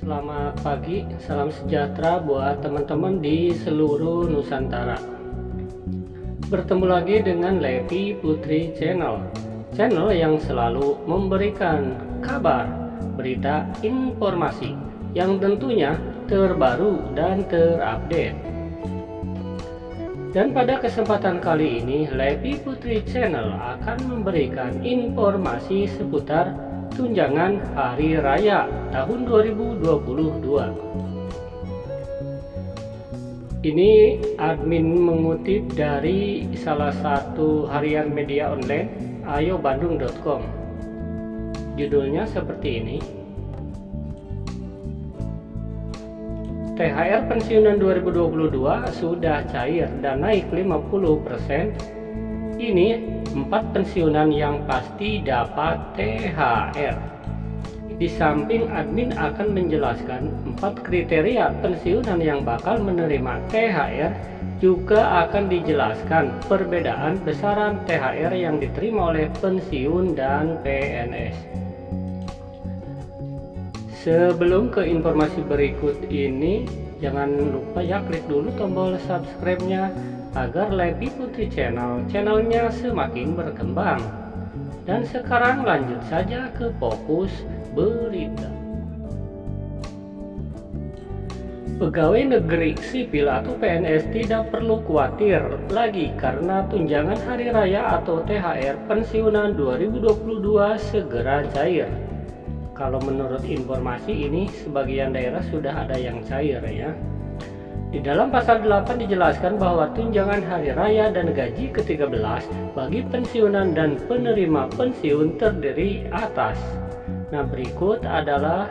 Selamat pagi, salam sejahtera buat teman-teman di seluruh Nusantara. Bertemu lagi dengan Levi Putri Channel yang selalu memberikan kabar, berita, informasi yang tentunya terbaru dan terupdate. Dan pada kesempatan kali ini, Levi Putri Channel akan memberikan informasi seputar tunjangan Hari Raya tahun 2022. Ini admin mengutip dari salah satu harian media online, ayobandung.com. Judulnya seperti ini. THR pensiunan 2022 sudah cair dan naik 50%. Ini 4 pensiunan yang pasti dapat THR. Di samping admin akan menjelaskan 4 kriteria pensiunan yang bakal menerima THR, juga akan dijelaskan perbedaan besaran THR yang diterima oleh pensiun dan PNS. Sebelum ke informasi berikut ini, jangan lupa ya klik dulu tombol subscribe-nya agar Levi Putri channelnya semakin berkembang. Dan sekarang lanjut saja ke fokus berita. Pegawai negeri sipil atau PNS tidak perlu khawatir lagi karena tunjangan hari raya atau THR pensiunan 2022 segera cair. Kalau menurut informasi ini, sebagian daerah sudah ada yang cair ya. Di dalam pasal 8 dijelaskan bahwa tunjangan hari raya dan gaji ke-13 bagi pensiunan dan penerima pensiun terdiri atas. Nah, berikut adalah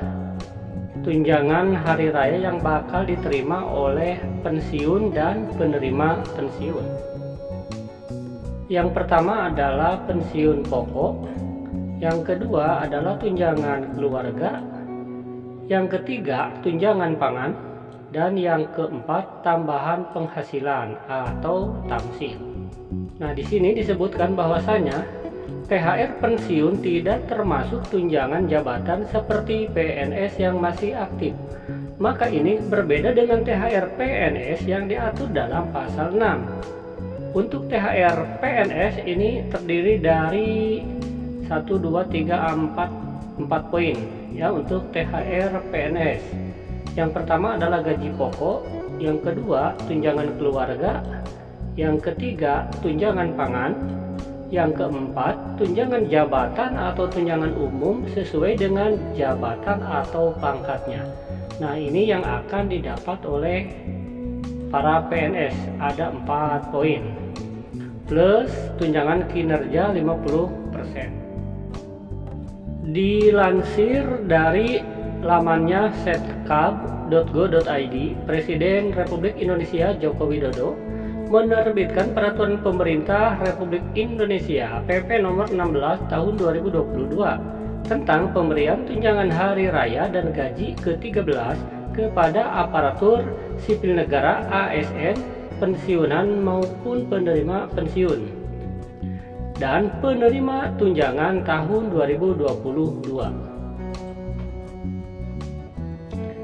tunjangan hari raya yang bakal diterima oleh pensiun dan penerima pensiun. Yang pertama adalah pensiun pokok. Yang kedua adalah tunjangan keluarga, yang ketiga tunjangan pangan, dan yang keempat tambahan penghasilan atau tamsil. Nah, di sini disebutkan bahwasanya THR pensiun tidak termasuk tunjangan jabatan seperti PNS yang masih aktif. Maka ini berbeda dengan THR PNS yang diatur dalam pasal 6. Untuk THR PNS ini terdiri dari 1, 2, 3, 4 poin ya untuk THR PNS. Yang pertama adalah gaji pokok, yang kedua tunjangan keluarga, yang ketiga tunjangan pangan, yang keempat tunjangan jabatan atau tunjangan umum sesuai dengan jabatan atau pangkatnya. Nah, ini yang akan didapat oleh para PNS, ada 4 poin plus tunjangan kinerja 50%. Dilansir dari lamannya setkab.go.id, Presiden Republik Indonesia Joko Widodo menerbitkan Peraturan Pemerintah Republik Indonesia PP Nomor 16 Tahun 2022 tentang pemberian tunjangan hari raya dan gaji ke-13 kepada aparatur sipil negara ASN, pensiunan maupun penerima pensiun dan penerima tunjangan tahun 2022.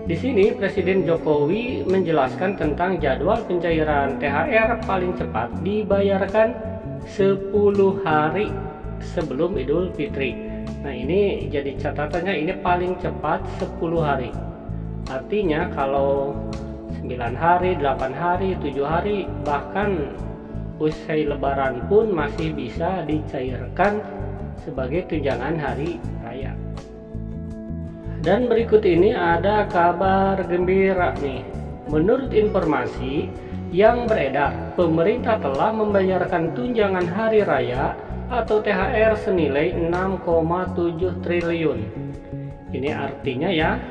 Di sini Presiden Jokowi menjelaskan tentang jadwal pencairan THR paling cepat dibayarkan 10 hari sebelum Idul Fitri. Nah, ini jadi catatannya, ini paling cepat 10 hari. Artinya kalau 9 hari, 8 hari, 7 hari, bahkan usai lebaran pun masih bisa dicairkan sebagai tunjangan hari raya. Dan berikut ini ada kabar gembira nih. Menurut informasi yang beredar, pemerintah telah membayarkan tunjangan hari raya atau THR senilai 6,7 triliun. Ini artinya ya,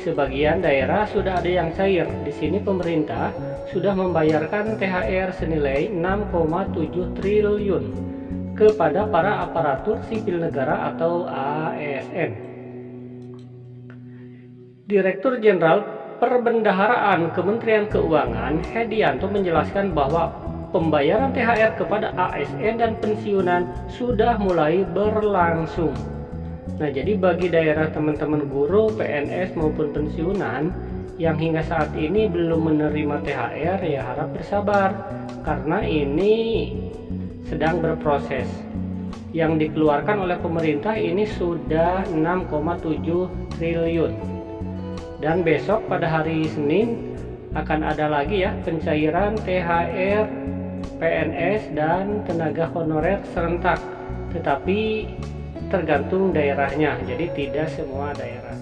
sebagian daerah sudah ada yang cair. Di sini pemerintah sudah membayarkan THR senilai 6,7 triliun kepada para aparatur sipil negara atau ASN. Direktur Jenderal Perbendaharaan Kementerian Keuangan Hedianto menjelaskan bahwa pembayaran THR kepada ASN dan pensiunan sudah mulai berlangsung. Nah, jadi bagi daerah teman-teman guru, PNS maupun pensiunan yang hingga saat ini belum menerima THR, ya harap bersabar karena ini sedang berproses. Yang dikeluarkan oleh pemerintah ini sudah 6,7 triliun. Dan besok pada hari Senin akan ada lagi ya pencairan THR, PNS dan tenaga honorer serentak. Tetapi tergantung daerahnya, jadi tidak semua daerah.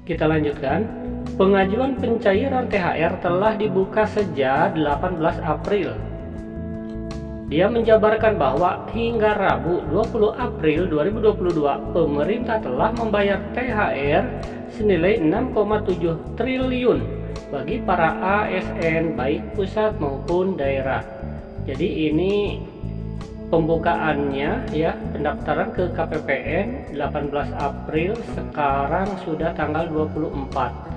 Kita lanjutkan. Pengajuan pencairan THR telah dibuka sejak 18 April. Dia menjabarkan bahwa hingga Rabu 20 April 2022 pemerintah telah membayar THR senilai 6,7 triliun bagi para ASN baik pusat maupun daerah. Jadi ini pembukaannya ya, pendaftaran ke KPPN 18 April, sekarang sudah tanggal 24.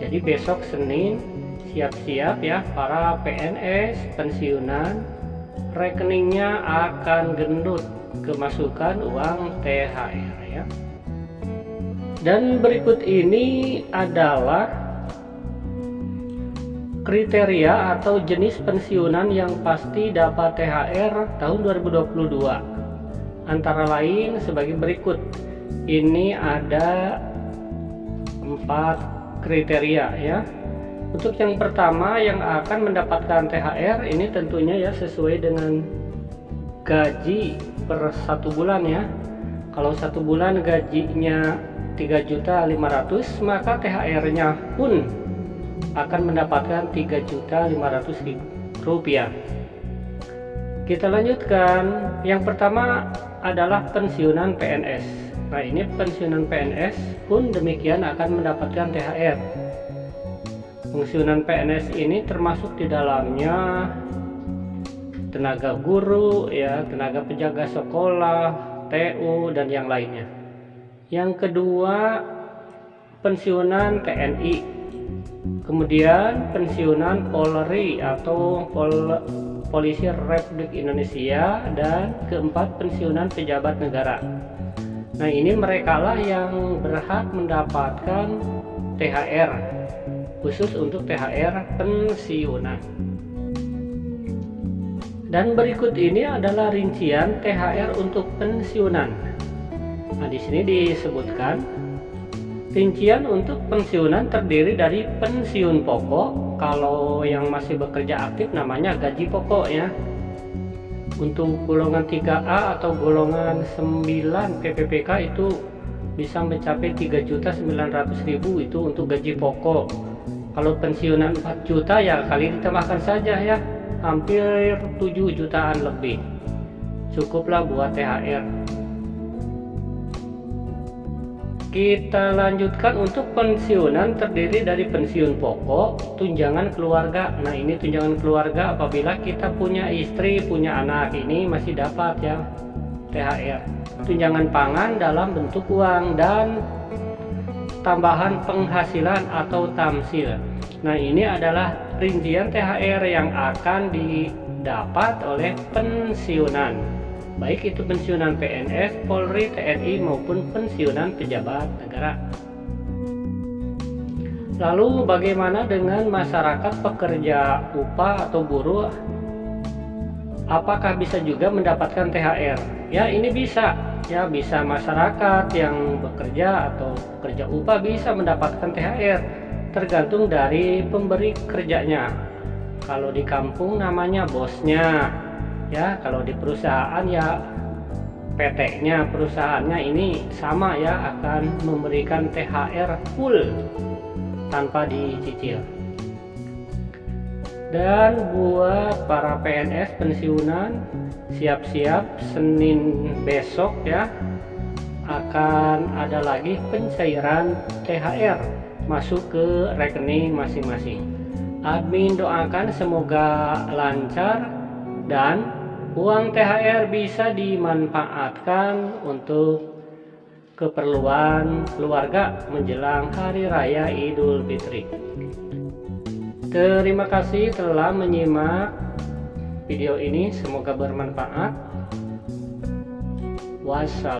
Jadi besok Senin siap-siap ya para PNS pensiunan, rekeningnya akan gendut kemasukan uang THR ya. Dan berikut ini adalah kriteria atau jenis pensiunan yang pasti dapat THR tahun 2022. Antara lain sebagai berikut. Ini ada 4 kriteria ya. Untuk yang pertama yang akan mendapatkan THR ini tentunya ya sesuai dengan gaji per 1 bulan ya. Kalau 1 bulan gajinya 3.500.000, maka THR-nya pun akan mendapatkan 3.500.000 rupiah. Kita lanjutkan. Yang pertama adalah pensiunan PNS. Nah, ini pensiunan PNS pun demikian akan mendapatkan THR. Pensiunan PNS ini termasuk di dalamnya tenaga guru ya, tenaga penjaga sekolah, TU dan yang lainnya. Yang kedua, pensiunan TNI. Kemudian pensiunan Polri atau Polisi Republik Indonesia, dan keempat pensiunan pejabat negara. Nah, ini merekalah yang berhak mendapatkan THR, khusus untuk THR pensiunan. Dan berikut ini adalah rincian THR untuk pensiunan. Nah, di sini disebutkan rincian untuk pensiunan terdiri dari pensiun pokok. Kalau yang masih bekerja aktif namanya gaji pokok ya. Untuk golongan 3A atau golongan 9 PPPK itu bisa mencapai 3.900.000 itu untuk gaji pokok. Kalau pensiunan 4 juta ya kali ditambahkan saja ya, hampir 7 jutaan lebih. Cukuplah buat THR. Kita lanjutkan. Untuk pensiunan terdiri dari pensiun pokok, tunjangan keluarga. Nah, ini tunjangan keluarga apabila kita punya istri, punya anak, ini masih dapat ya THR. Tunjangan pangan dalam bentuk uang dan tambahan penghasilan atau tamsil. Nah, ini adalah rincian THR yang akan didapat oleh pensiunan, baik itu pensiunan PNS, Polri, TNI maupun pensiunan pejabat negara. Lalu bagaimana dengan masyarakat pekerja upah atau buruh? Apakah bisa juga mendapatkan THR? Ya, ini bisa. Ya, bisa masyarakat yang bekerja atau pekerja upah bisa mendapatkan THR, tergantung dari pemberi kerjanya. Kalau di kampung namanya bosnya. Ya, kalau di perusahaan ya PT-nya, perusahaannya ini sama ya, akan memberikan THR full tanpa dicicil. Dan buat para PNS pensiunan, siap-siap Senin besok ya, akan ada lagi pencairan THR masuk ke rekening masing-masing. Admin doakan semoga lancar dan uang THR bisa dimanfaatkan untuk keperluan keluarga menjelang Hari Raya Idul Fitri. Terima kasih telah menyimak video ini, semoga bermanfaat. Wassalam.